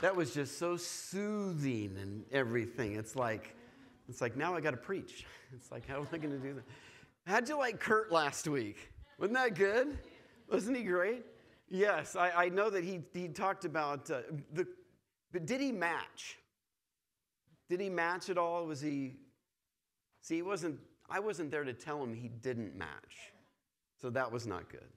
That was just so soothing and everything. It's like now I got to preach. It's like, how am I going to do that? How'd you like Kurt last week? Wasn't that good? Wasn't he great? Yes, I know that he talked about but did he match? Did he match at all? Was he? See, I wasn't there to tell him he didn't match, so that was not good.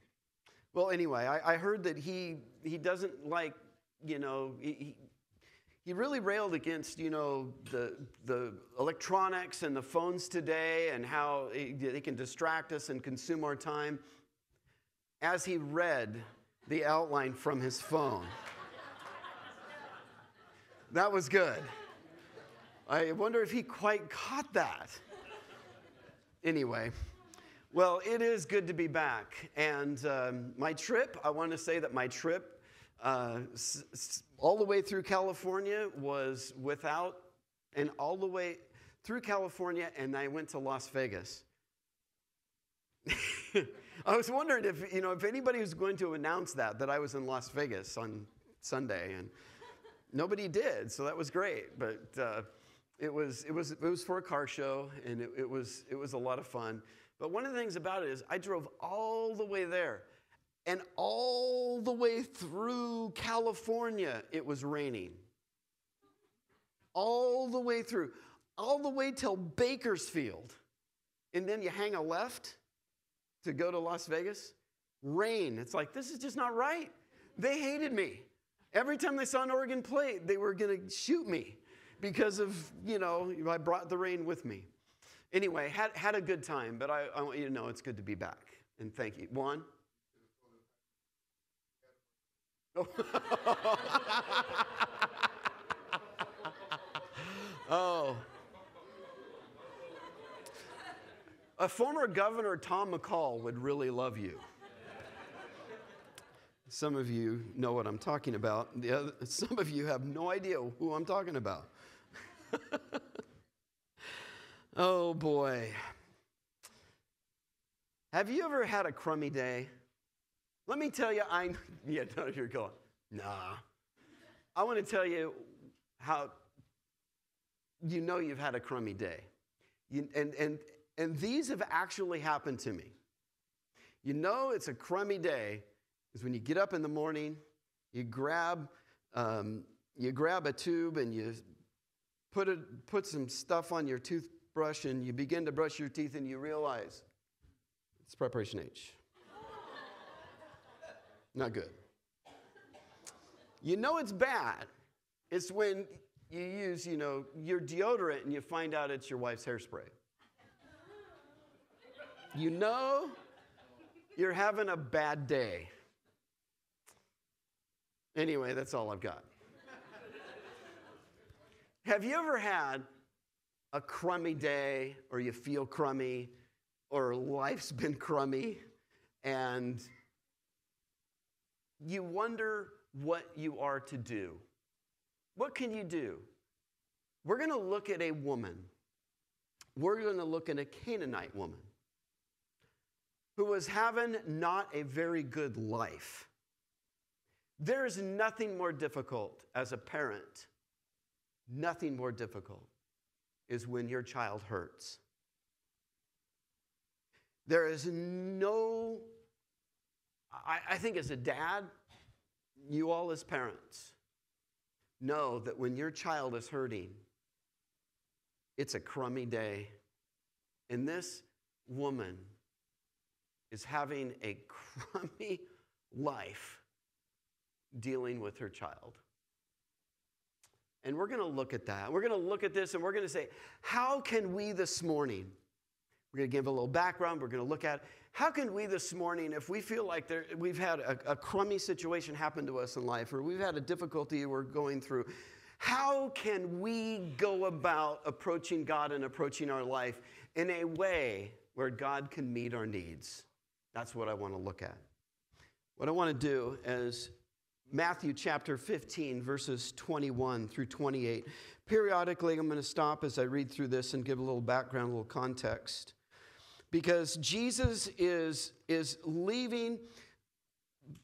Well, anyway, I heard that he doesn't like, he really railed against, the electronics and the phones today and how they can distract us and consume our time, as he read the outline from his phone. That was good. I wonder if he quite caught that. Anyway, well, it is good to be back. And my trip, I want to say that my trip all the way through California was without, and all the way through California, and I went to Las Vegas. I was wondering if anybody was going to announce that I was in Las Vegas on Sunday, and nobody did, so that was great. But it was for a car show, and it was a lot of fun. But one of the things about it is I drove all the way there, and all the way through California it was raining. All the way through, all the way till Bakersfield, and then you hang a left to go to Las Vegas. Rain. It's like, this is just not right. They hated me. Every time they saw an Oregon plate, they were going to shoot me because of, I brought the rain with me. Anyway, had a good time, but I want you to know it's good to be back. And thank you. Juan? Oh. Oh. A former governor, Tom McCall, would really love you. Some of you know what I'm talking about. Some of you have no idea who I'm talking about. Oh, boy. Have you ever had a crummy day? Let me tell you, you're going, nah. I want to tell you how you've had a crummy day. And these have actually happened to me. It's a crummy day is when you get up in the morning, you grab a tube and you put some stuff on your toothbrush and you begin to brush your teeth and you realize it's preparation H. Not good. It's bad. It's when you use, your deodorant and you find out it's your wife's hairspray. You're having a bad day. Anyway, that's all I've got. Have you ever had a crummy day, or you feel crummy, or life's been crummy, and you wonder what you are to do? What can you do? We're going to look at a woman. We're going to look at a Canaanite woman who was having not a very good life. There is nothing more difficult as a parent, nothing more difficult is when your child hurts. There is I think as a dad, you all as parents know that when your child is hurting, it's a crummy day. And this woman is having a crummy life dealing with her child. And we're going to look at that. We're going to look at this and we're going to say, how can we this morning, we're going to give a little background, we're going to look at how can we this morning, if we feel like we've had a crummy situation happen to us in life, or we've had a difficulty we're going through, how can we go about approaching God and approaching our life in a way where God can meet our needs? That's what I want to look at. What I want to do is Matthew chapter 15, verses 21 through 28. Periodically, I'm going to stop as I read through this and give a little background, a little context. Because Jesus is leaving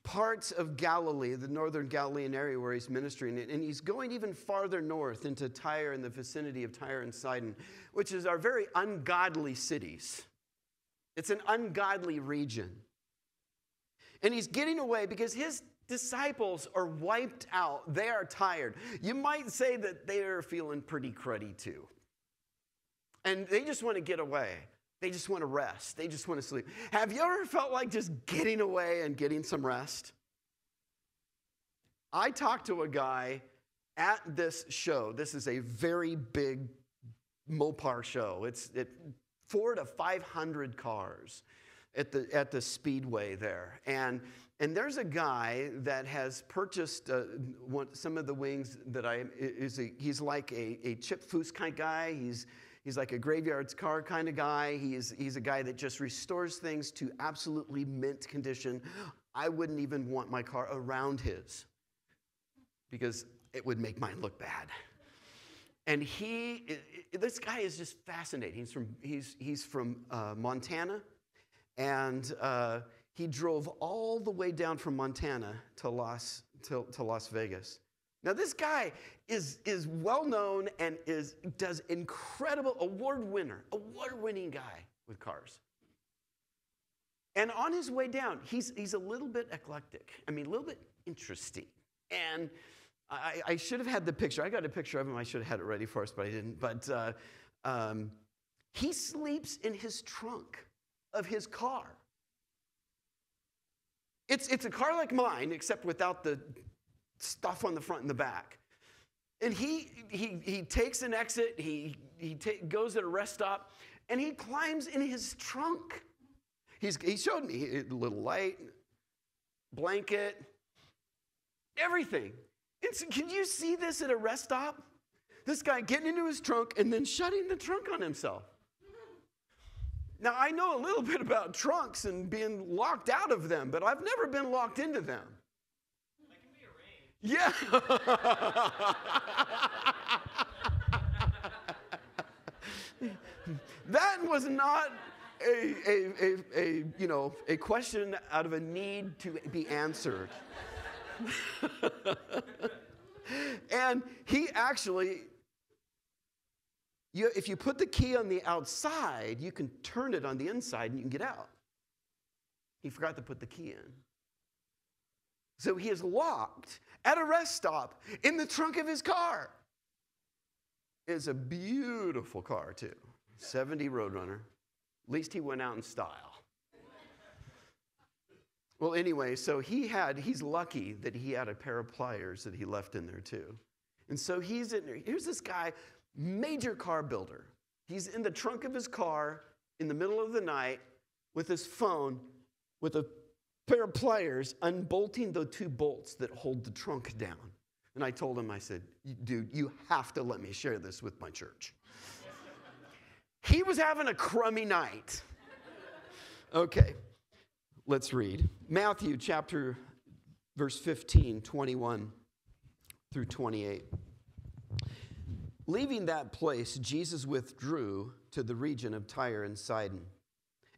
parts of Galilee, the northern Galilean area where he's ministering, and he's going even farther north into Tyre and the vicinity of Tyre and Sidon, which is our very ungodly cities. It's an ungodly region. And he's getting away because his disciples are wiped out. They are tired. You might say that they are feeling pretty cruddy too. And they just want to get away. They just want to rest. They just want to sleep. Have you ever felt like just getting away and getting some rest? I talked to a guy at this show. This is a very big Mopar show. It's 400 to 500 cars at the speedway there. And there's a guy that has purchased some of the wings that he's like a Chip Foose kind of guy. He's like a graveyards car kind of guy. He's a guy that just restores things to absolutely mint condition. I wouldn't even want my car around his because it would make mine look bad. And this guy is just fascinating. He's from Montana, and he drove all the way down from Montana to Las Vegas. Now this guy is well known and does incredible award-winning guy with cars. And on his way down, he's a little bit eclectic. I mean, a little bit interesting. And I should have had the picture. I got a picture of him. I should have had it ready for us, but I didn't. But he sleeps in his trunk of his car. It's a car like mine, except without the stuff on the front and the back. And he takes an exit. He goes at a rest stop, and he climbs in his trunk. He showed me a little light, blanket, everything. And so, can you see this at a rest stop? This guy getting into his trunk and then shutting the trunk on himself. Now, I know a little bit about trunks and being locked out of them, but I've never been locked into them. That can be arranged. Yeah. That was not a question out of a need to be answered. And he actually, if you put the key on the outside, you can turn it on the inside and you can get out. He forgot to put the key in. So he is locked at a rest stop in the trunk of his car. It's a beautiful car too. 70 Roadrunner. At least he went out in style. Well, anyway, so he's lucky that he had a pair of pliers that he left in there too. And so here's this guy, major car builder. He's in the trunk of his car in the middle of the night with his phone, with a pair of pliers, unbolting the 2 bolts that hold the trunk down. And I told him, I said, dude, you have to let me share this with my church. He was having a crummy night. Okay. Let's read. Matthew verse 15, 21 through 28. Leaving that place, Jesus withdrew to the region of Tyre and Sidon.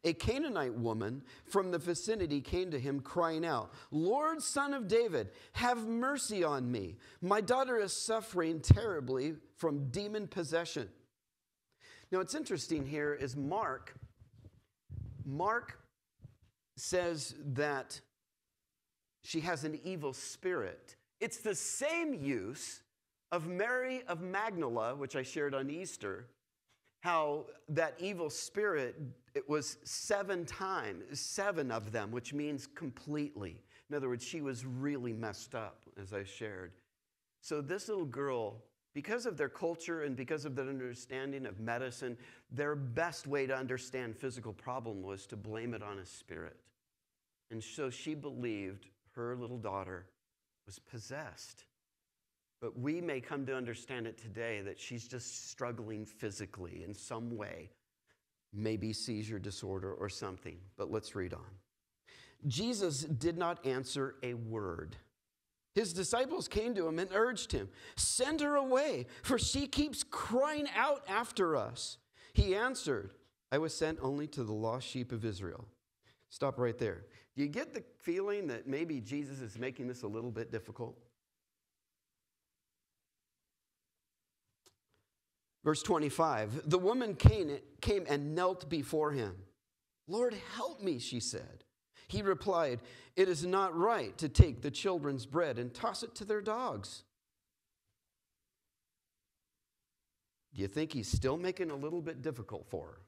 A Canaanite woman from the vicinity came to him crying out, "Lord, Son of David, have mercy on me. My daughter is suffering terribly from demon possession." Now, what's interesting here is Mark says that she has an evil spirit. It's the same use of Mary of Magdala, which I shared on Easter, how that evil spirit, it was 7 times, 7 of them, which means completely. In other words, she was really messed up, as I shared. So this little girl, because of their culture and because of their understanding of medicine, their best way to understand physical problem was to blame it on a spirit. And so she believed her little daughter was possessed. But we may come to understand it today that she's just struggling physically in some way, maybe seizure disorder or something. But let's read on. Jesus did not answer a word. His disciples came to him and urged him, "Send her away, for she keeps crying out after us." He answered, "I was sent only to the lost sheep of Israel." Stop right there. Do you get the feeling that maybe Jesus is making this a little bit difficult? Verse 25, the woman came and knelt before him. Lord, help me, she said. He replied, it is not right to take the children's bread and toss it to their dogs. Do you think he's still making it a little bit difficult for her?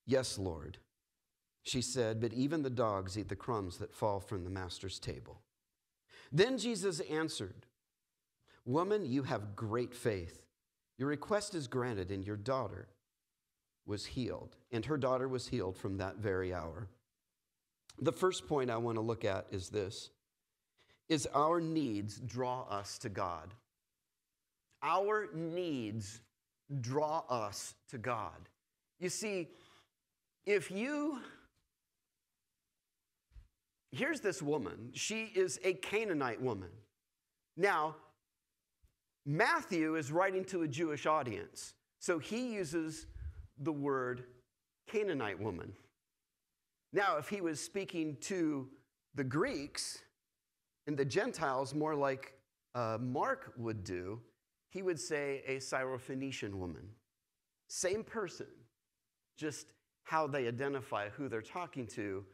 Yes, Lord, she said, but even the dogs eat the crumbs that fall from the master's table. Then Jesus answered, woman, you have great faith. Your request is granted, and your daughter was healed. And her daughter was healed from that very hour. The first point I want to look at is this, is our needs draw us to God. Our needs draw us to God. You see, here's this woman. She is a Canaanite woman. Now, Matthew is writing to a Jewish audience, so he uses the word Canaanite woman. Now, if he was speaking to the Greeks and the Gentiles, more like Mark would do, he would say a Syrophoenician woman. Same person, just how they identify who they're talking to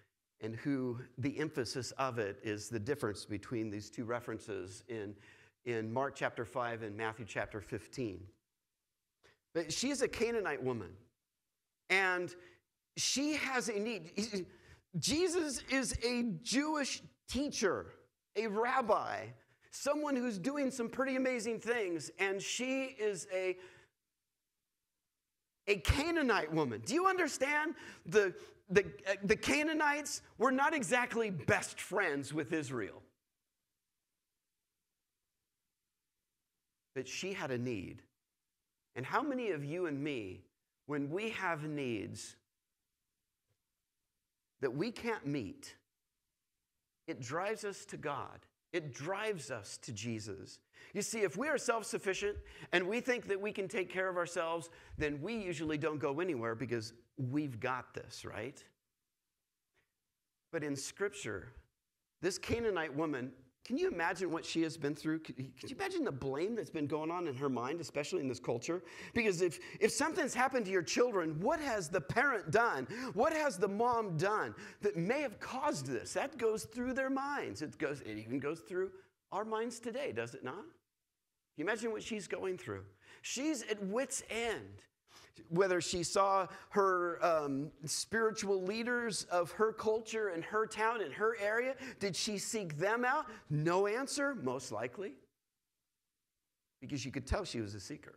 and who the emphasis of it is the difference between these two references in Mark chapter 5 and Matthew chapter 15. But she's a Canaanite woman, and she has a need. Jesus is a Jewish teacher, a rabbi, someone who's doing some pretty amazing things, and she is a Canaanite woman. Do you understand? The Canaanites were not exactly best friends with Israel. But she had a need. And how many of you and me, when we have needs that we can't meet, it drives us to God. It drives us to Jesus. You see, if we are self-sufficient and we think that we can take care of ourselves, then we usually don't go anywhere because we've got this, right? But in Scripture, this Canaanite woman, can you imagine what she has been through? Can you imagine the blame that's been going on in her mind, especially in this culture? Because if something's happened to your children, what has the parent done? What has the mom done that may have caused this? That goes through their minds. It even goes through our minds today, does it not? Can you imagine what she's going through? She's at wit's end. Whether she saw her spiritual leaders of her culture and her town and her area, did she seek them out? No answer, most likely. Because you could tell she was a seeker.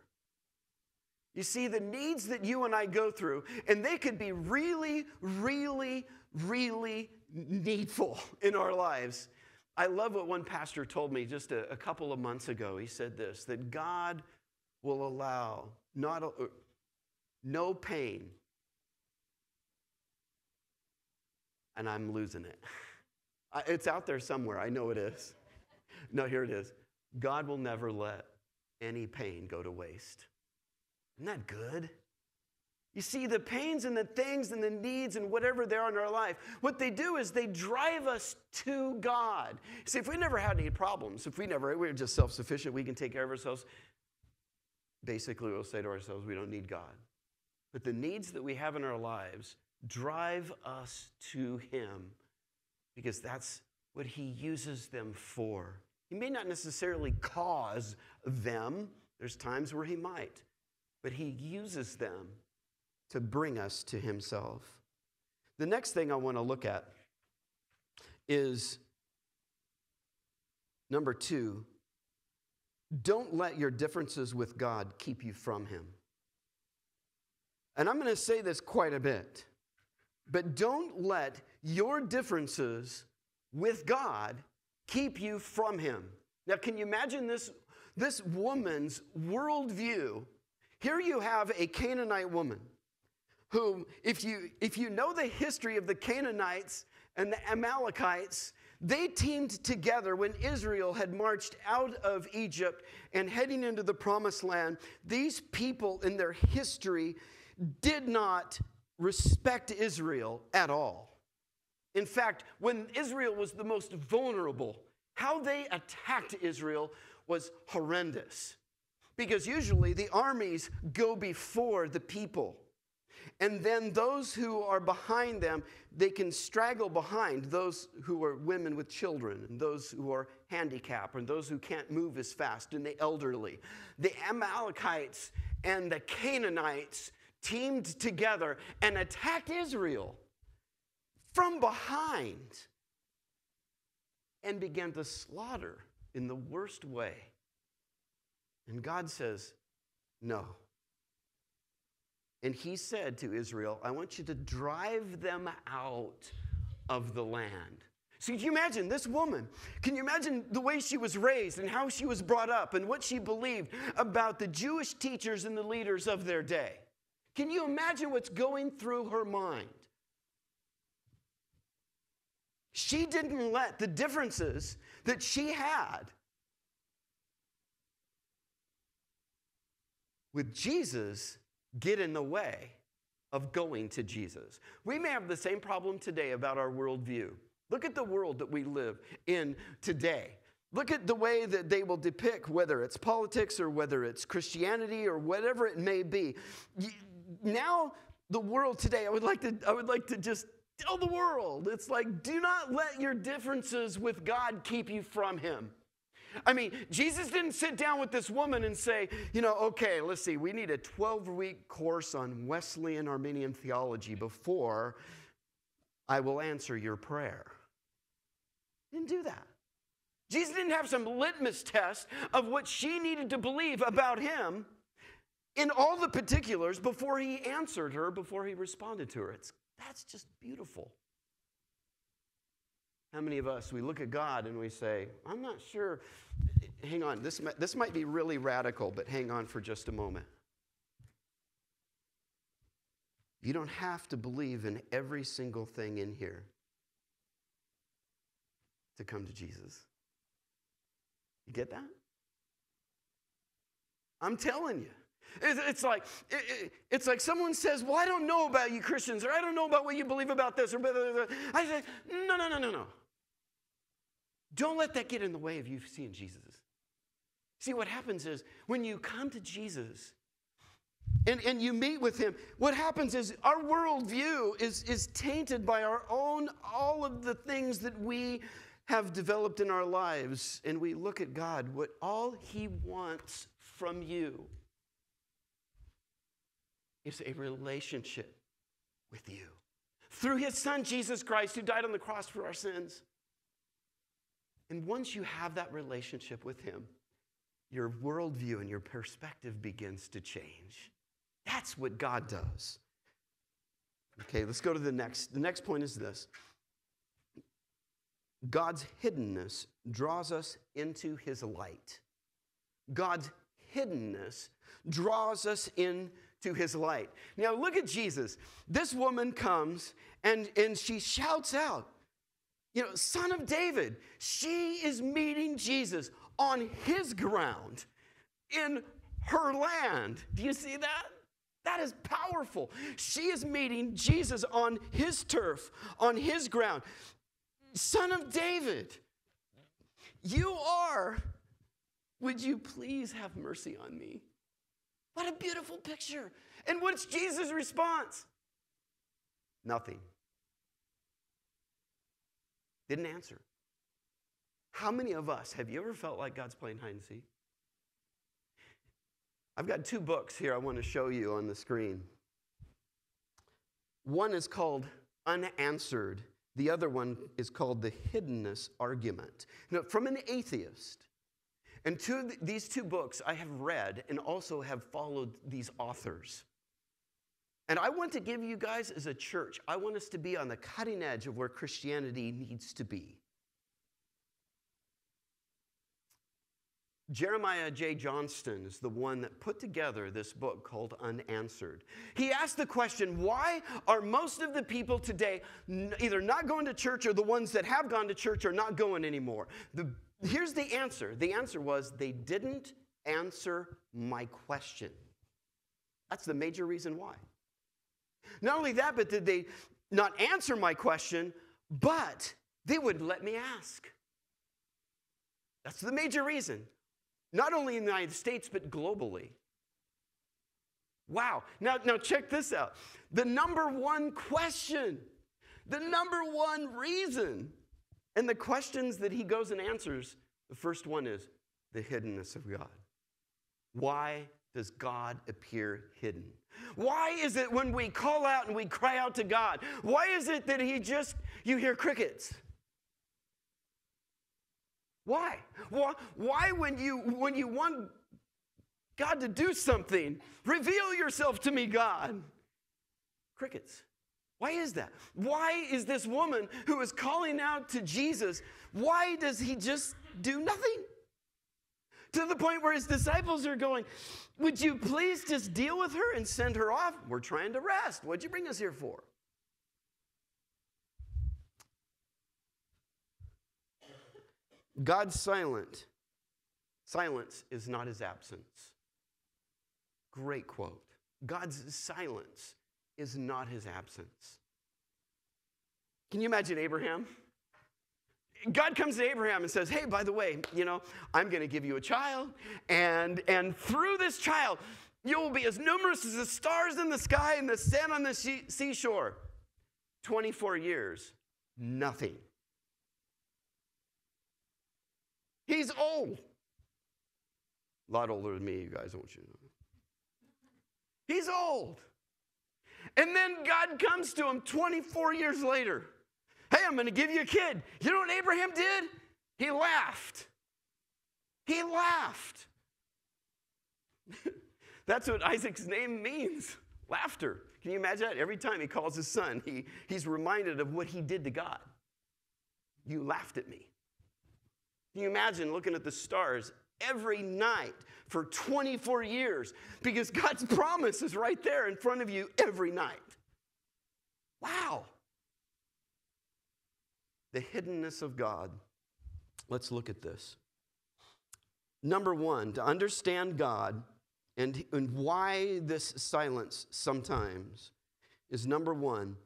You see, the needs that you and I go through, and they could be really, really, really needful in our lives. I love what one pastor told me just a couple of months ago. He said this, that God will allow no pain, and I'm losing it. It's out there somewhere. I know it is. No, here it is. God will never let any pain go to waste. Isn't that good? You see, the pains and the things and the needs and whatever they are in our life, what they do is they drive us to God. See, if we never had any problems, we're just self-sufficient, we can take care of ourselves, basically we'll say to ourselves, we don't need God. But the needs that we have in our lives drive us to Him because that's what He uses them for. He may not necessarily cause them. There's times where He might. But He uses them to bring us to Himself. The next thing I want to look at is number 2. Don't let your differences with God keep you from Him. And I'm going to say this quite a bit, but don't let your differences with God keep you from Him. Now, can you imagine this woman's worldview? Here you have a Canaanite woman who, if you know the history of the Canaanites and the Amalekites, They teamed together when Israel had marched out of Egypt and heading into the promised land. These people in their history did not respect Israel at all. In fact, when Israel was the most vulnerable, how they attacked Israel was horrendous. Because usually the armies go before the people. And then those who are behind them, they can straggle behind those who are women with children, and those who are handicapped, and those who can't move as fast, and the elderly. The Amalekites and the Canaanites teamed together and attacked Israel from behind and began to slaughter in the worst way. And God says, no. And he said to Israel, I want you to drive them out of the land. So can you imagine this woman? Can you imagine the way she was raised and how she was brought up and what she believed about the Jewish teachers and the leaders of their day? Can you imagine what's going through her mind? She didn't let the differences that she had with Jesus get in the way of going to Jesus. We may have the same problem today about our worldview. Look at the world that we live in today. Look at the way that they will depict, whether it's politics or whether it's Christianity or whatever it may be. Now, the world today, I would like to just tell the world, it's like, do not let your differences with God keep you from him. I mean, Jesus didn't sit down with this woman and say, okay, let's see, we need a 12-week course on Wesleyan Arminian theology before I will answer your prayer. He didn't do that. Jesus didn't have some litmus test of what she needed to believe about him in all the particulars before he answered her, before he responded to her. That's just beautiful. How many of us, we look at God and we say, I'm not sure. Hang on, this might be really radical, but hang on for just a moment. You don't have to believe in every single thing in here to come to Jesus. You get that? I'm telling you. It's like someone says, well, I don't know about you Christians, or I don't know about what you believe about this, or blah, blah, blah. I say, no. Don't let that get in the way of you seeing Jesus. See, what happens is when you come to Jesus and you meet with him, what happens is our worldview is tainted by all of the things that we have developed in our lives, and we look at God, what all he wants from you is a relationship with you through his son, Jesus Christ, who died on the cross for our sins. And once you have that relationship with him, your worldview and your perspective begins to change. That's what God does. Okay, let's go to the next. The next point is this. God's hiddenness draws us into his light. God's hiddenness draws us into his light. Now look at Jesus. This woman comes and she shouts out, Son of David. She is meeting Jesus on his ground, in her land. Do you see that? That is powerful. She is meeting Jesus on his turf, on his ground. Son of David, would you please have mercy on me? What a beautiful picture. And what's Jesus' response? Nothing. Didn't answer. How many of us, have you ever felt like God's playing hide and seek? I've got 2 books here I want to show you on the screen. One is called Unanswered. The other one is called The Hiddenness Argument. From an atheist. And these 2 books I have read and also have followed these authors. And I want to give you guys as a church, I want us to be on the cutting edge of where Christianity needs to be. Jeremiah J. Johnston is the one that put together this book called Unanswered. He asked the question, why are most of the people today either not going to church, or the ones that have gone to church are not going anymore? Here's the answer. The answer was, they didn't answer my question. That's the major reason why. Not only that, but did they not answer my question, but they wouldn't let me ask. That's the major reason. Not only in the United States, but globally. Wow. Now check this out. The number one question, the number one reason, and the questions that he goes and answers, the first one is the hiddenness of God. Why does God appear hidden? Why is it when we call out and we cry out to God, why is it that you hear crickets? Why? Why when you want God to do something, reveal yourself to me, God? Crickets. Why is that? Why is this woman who is calling out to Jesus, why does he just do nothing? To the point where his disciples are going, would you please just deal with her and send her off? We're trying to rest. What'd you bring us here for? God's silent. Silence is not his absence. Great quote. God's silence is not his absence. Can you imagine Abraham? God comes to Abraham and says, hey, by the way, I'm going to give you a child, and through this child, you will be as numerous as the stars in the sky and the sand on the seashore. 24 years, nothing. He's old. A lot older than me, you guys, I want you to know. He's old. And then God comes to him 24 years later. Hey, I'm going to give you a kid. You know what Abraham did? He laughed. He laughed. That's what Isaac's name means, laughter. Can you imagine that? Every time he calls his son, he's reminded of what he did to God. You laughed at me. Can you imagine looking at the stars every night for 24 years? Because God's promise is right there in front of you every night. Wow. The hiddenness of God. Let's look at this. Number one, to understand God and why this silence sometimes is number one,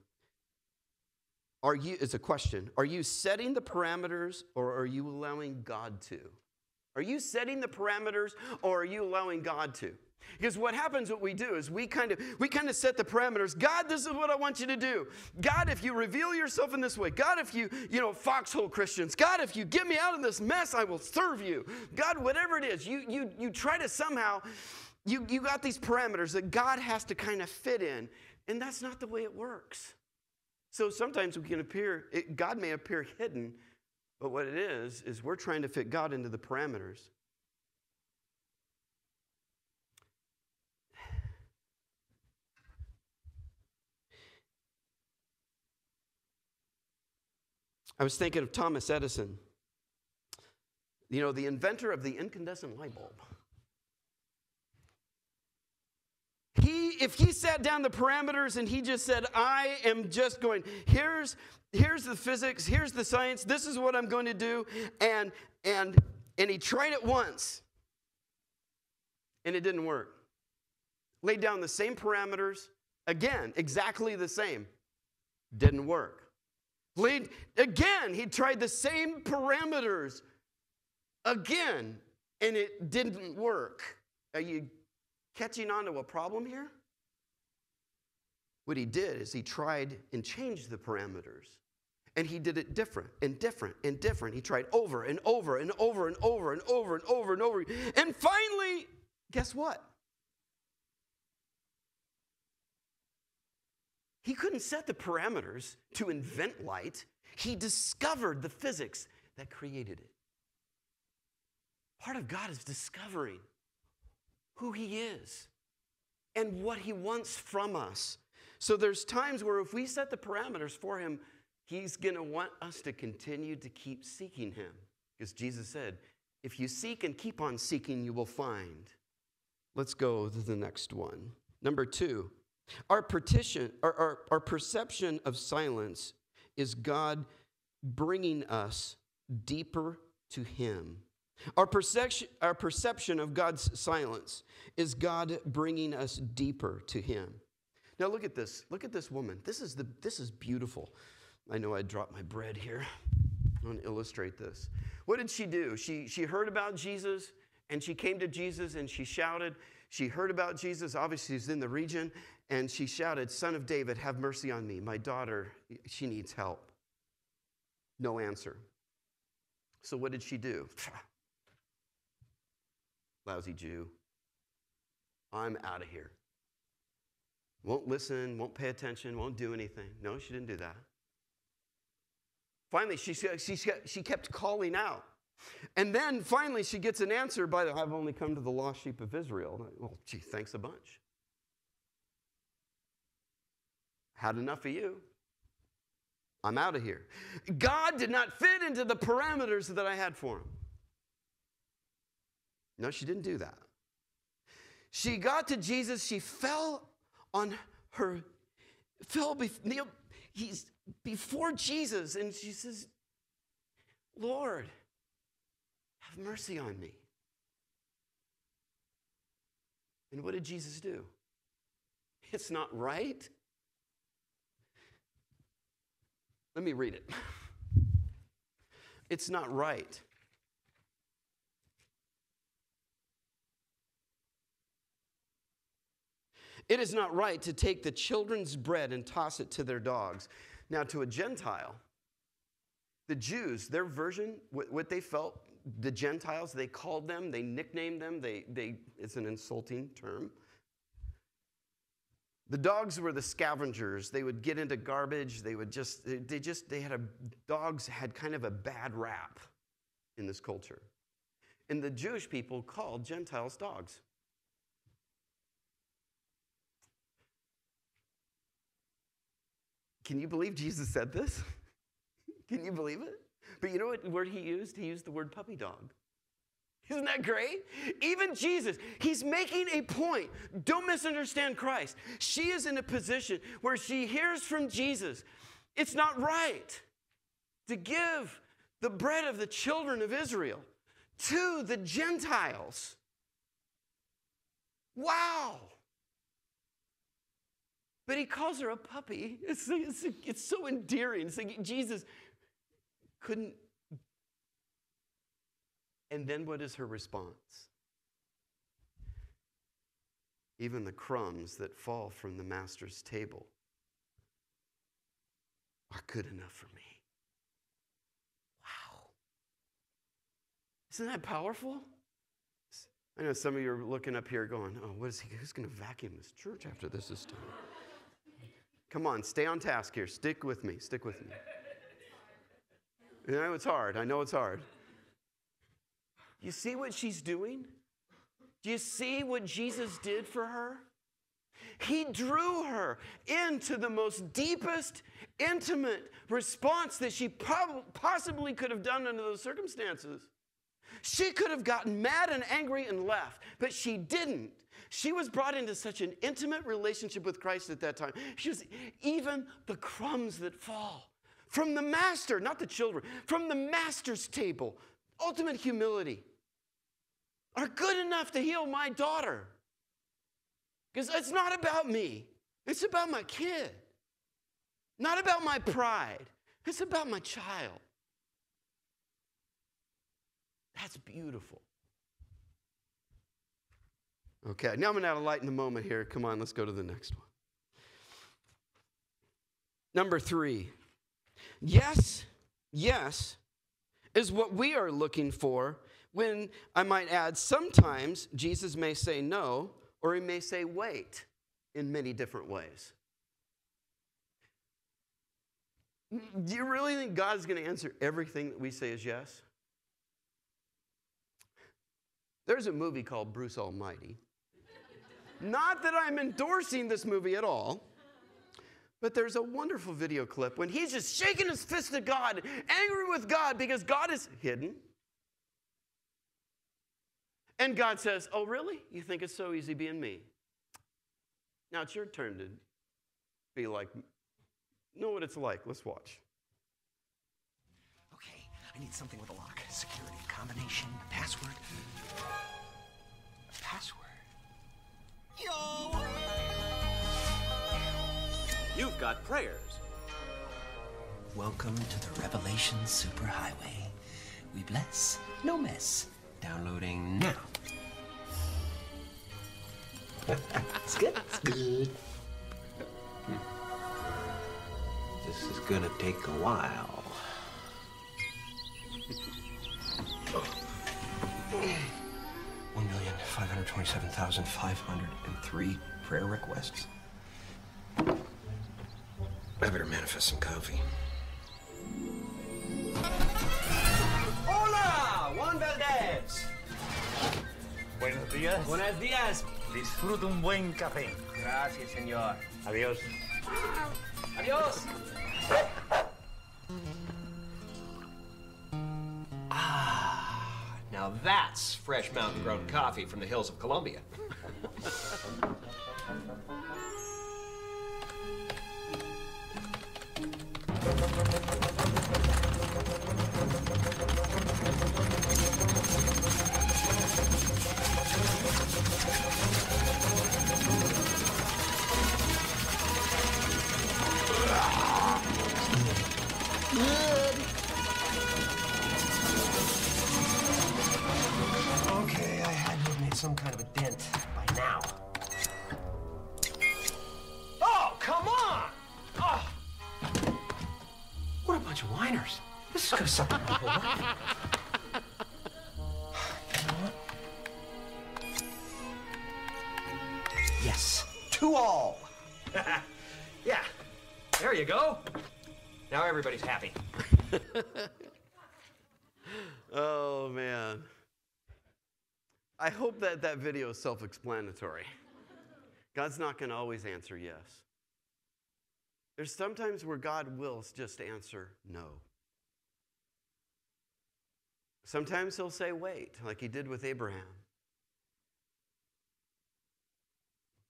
it's a question. Are you setting the parameters, or are you allowing God to? Are you setting the parameters, or are you allowing God to? Because what happens, what we do is we kind of set the parameters. God, this is what I want you to do. God, if you reveal yourself in this way. God, if you foxhole Christians. God, if you get me out of this mess, I will serve you. God, whatever it is, you try to somehow, you got these parameters that God has to kind of fit in, and that's not the way it works. So sometimes God may appear hidden, but what it is we're trying to fit God into the parameters. I was thinking of Thomas Edison, the inventor of the incandescent light bulb. If he sat down the parameters and he just said, I am just going, here's the physics, here's the science, this is what I'm going to do, and he tried it once, and it didn't work. Laid down the same parameters, again, exactly the same, didn't work. Again, he tried the same parameters again, and it didn't work. Are you catching on to a problem here? What he did is he tried and changed the parameters. And he did it different and different and different. He tried over and over and over and over and over and over and over. And finally, guess what? He couldn't set the parameters to invent light. He discovered the physics that created it. Part of God is discovering who he is and what he wants from us. So there's times where if we set the parameters for him, he's going to want us to continue to keep seeking him. Because Jesus said, If you seek and keep on seeking, you will find. Let's go to the next one. Number 2, our perception of silence is God bringing us deeper to him. Our perception of God's silence is God bringing us deeper to him. Now look at this. Look at this woman. This is beautiful. I know I dropped my bread here. I want to illustrate this. What did she do? She heard about Jesus, and she came to Jesus, and she shouted. She heard about Jesus. Obviously, he's in the region, and she shouted, "Son of David, have mercy on me. My daughter, she needs help." No answer. So what did she do? Lousy Jew. I'm out of here. Won't listen, won't pay attention, won't do anything. No, she didn't do that. Finally, she kept calling out. And then finally she gets an answer by the, "I've only come to the lost sheep of Israel." Well, gee, thanks a bunch. Had enough of you. I'm out of here. God did not fit into the parameters that I had for him. No, she didn't do that. She got to Jesus. She fell on her, he's before Jesus, and she says, "Lord, have mercy on me." And what did Jesus do? It's not right. Let me read it. It's not right. It is not right to take the children's bread and toss it to their dogs. Now, to a Gentile, the Jews, their version, what they felt, the Gentiles, they called them, they nicknamed them, it's an insulting term. The dogs were the scavengers. They would get into garbage. Dogs had kind of a bad rap in this culture. And the Jewish people called Gentiles dogs. Can you believe Jesus said this? Can you believe it? But you know what word he used? He used the word puppy dog. Isn't that great? Even Jesus, he's making a point. Don't misunderstand Christ. She is in a position where she hears from Jesus. It's not right to give the bread of the children of Israel to the Gentiles. Wow. But he calls her a puppy. It's so endearing. It's like Jesus couldn't. And then what is her response? Even the crumbs that fall from the master's table are good enough for me. Wow. Isn't that powerful? I know some of you are looking up here going, "Oh, who's going to vacuum this church after this is done?" Come on, stay on task here. Stick with me. Stick with me. I know it's hard. I know it's hard. You see what she's doing? Do you see what Jesus did for her? He drew her into the most deepest, intimate response that she possibly could have done under those circumstances. She could have gotten mad and angry and left, but she didn't. She was brought into such an intimate relationship with Christ at that time. She was even the crumbs that fall from the master, not the children, from the master's table, ultimate humility, are good enough to heal my daughter. Because it's not about me. It's about my kid. Not about my pride. It's about my child. That's beautiful. Okay, now I'm going to lighten the moment here. Come on, let's go to the next one. Number 3. Yes is what we are looking for when, I might add, sometimes Jesus may say no, or he may say wait in many different ways. Do you really think God is going to answer everything that we say is yes? There's a movie called Bruce Almighty. Not that I'm endorsing this movie at all, but there's a wonderful video clip when he's just shaking his fist at God, angry with God because God is hidden. And God says, oh, really? You think it's so easy being me? Now it's your turn to be like, know what it's like. Let's watch. Okay, I need something with a lock. Security, combination, password. A password? Yo! You've got prayers. Welcome to the Revelation Superhighway. We bless, no mess. Downloading now. It's good. It's good. This is gonna take a while. 1,527,503 prayer requests. I better manifest some coffee. Hola, Juan Valdez. Buenos días. Buenos días. Disfruta un buen café. Gracias, señor. Adiós. Adios. Now that's fresh mountain-grown coffee from the hills of Colombia. Okay, I had to have made some kind of a dent by now. Oh, come on! Oh. What a bunch of whiners. This is gonna suck the people up. You know what? Yes, to all. Yeah, there you go. Now everybody's happy. Oh, man. I hope that video is self-explanatory. God's not going to always answer yes. There's sometimes where God will just answer no. Sometimes he'll say wait, like he did with Abraham.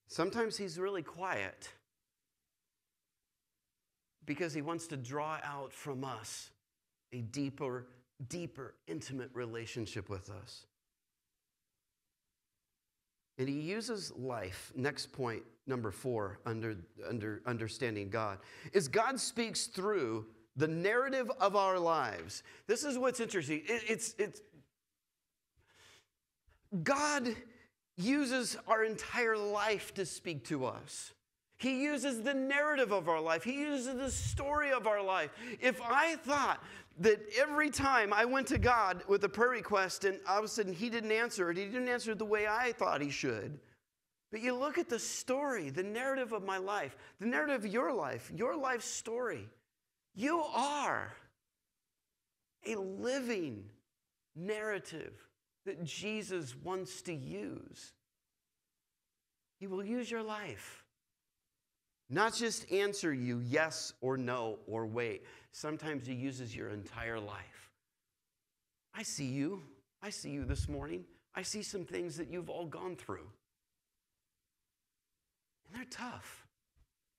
Sometimes he's really quiet because he wants to draw out from us a deeper, intimate relationship with us. And he uses life. Next point, number 4, under understanding God, is God speaks through the narrative of our lives. This is what's interesting. It's God uses our entire life to speak to us. He uses the narrative of our life. He uses the story of our life. If I thought that every time I went to God with a prayer request and all of a sudden he didn't answer it, he didn't answer it the way I thought he should. But you look at the story, the narrative of my life, the narrative of your life story. You are a living narrative that Jesus wants to use. He will use your life. Not just answer you yes or no or wait. Sometimes he uses your entire life. I see you. I see you this morning. I see some things that you've all gone through. And they're tough.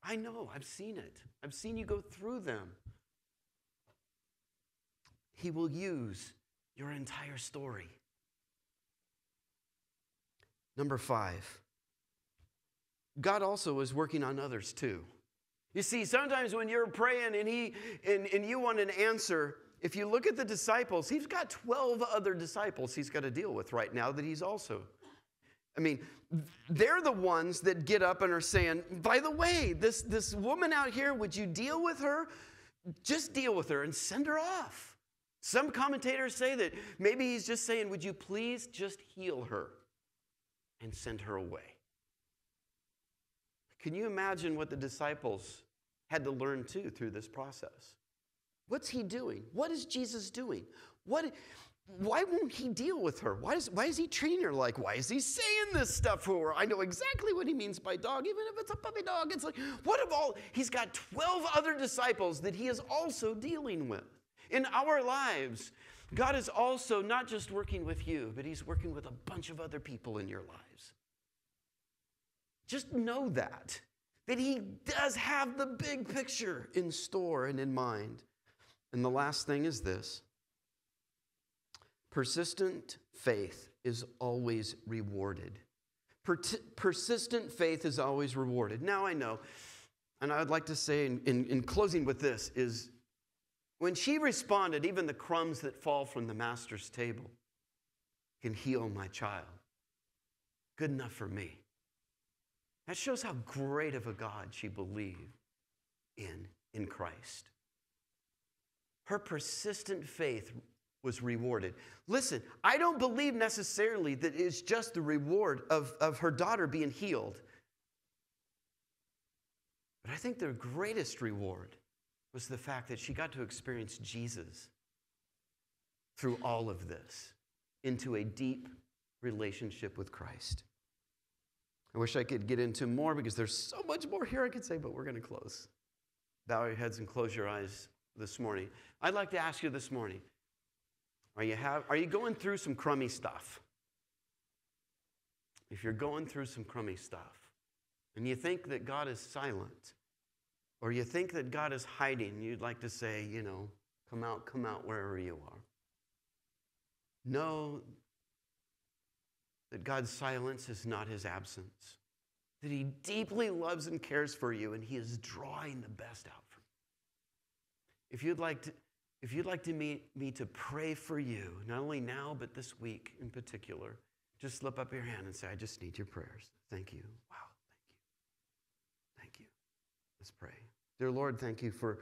I know. I've seen it. I've seen you go through them. He will use your entire story. Number 5. God also is working on others too. You see, sometimes when you're praying and you want an answer, if you look at the disciples, he's got 12 other disciples he's got to deal with right now that he's also. I mean, they're the ones that get up and are saying, by the way, this woman out here, would you deal with her? Just deal with her and send her off. Some commentators say that maybe he's just saying, would you please just heal her and send her away? Can you imagine what the disciples had to learn too through this process? What's he doing? What is Jesus doing? Why won't he deal with her? Why is he treating her like? Why is he saying this stuff for her? I know exactly what he means by dog, even if it's a puppy dog. It's like, he's got 12 other disciples that he is also dealing with. In our lives, God is also not just working with you, but he's working with a bunch of other people in your lives. Just know that he does have the big picture in store and in mind. And the last thing is this: persistent faith is always rewarded. Persistent faith is always rewarded. Now I know, and I would like to say in closing with this, is when she responded, even the crumbs that fall from the master's table can heal my child. Good enough for me. That shows how great of a God she believed in Christ. Her persistent faith was rewarded. Listen, I don't believe necessarily that it's just the reward of her daughter being healed. But I think the greatest reward was the fact that she got to experience Jesus through all of this into a deep relationship with Christ. I wish I could get into more because there's so much more here I could say, but we're going to close. Bow your heads and close your eyes this morning. I'd like to ask you this morning, are you going through some crummy stuff? If you're going through some crummy stuff and you think that God is silent, or you think that God is hiding, you'd like to say, come out wherever you are. Know that God's silence is not his absence, that he deeply loves and cares for you, and he is drawing the best out from you. If you'd like me to pray for you, not only now, but this week in particular, just slip up your hand and say, I just need your prayers. Thank you. Wow, thank you. Let's pray. Dear Lord, thank you for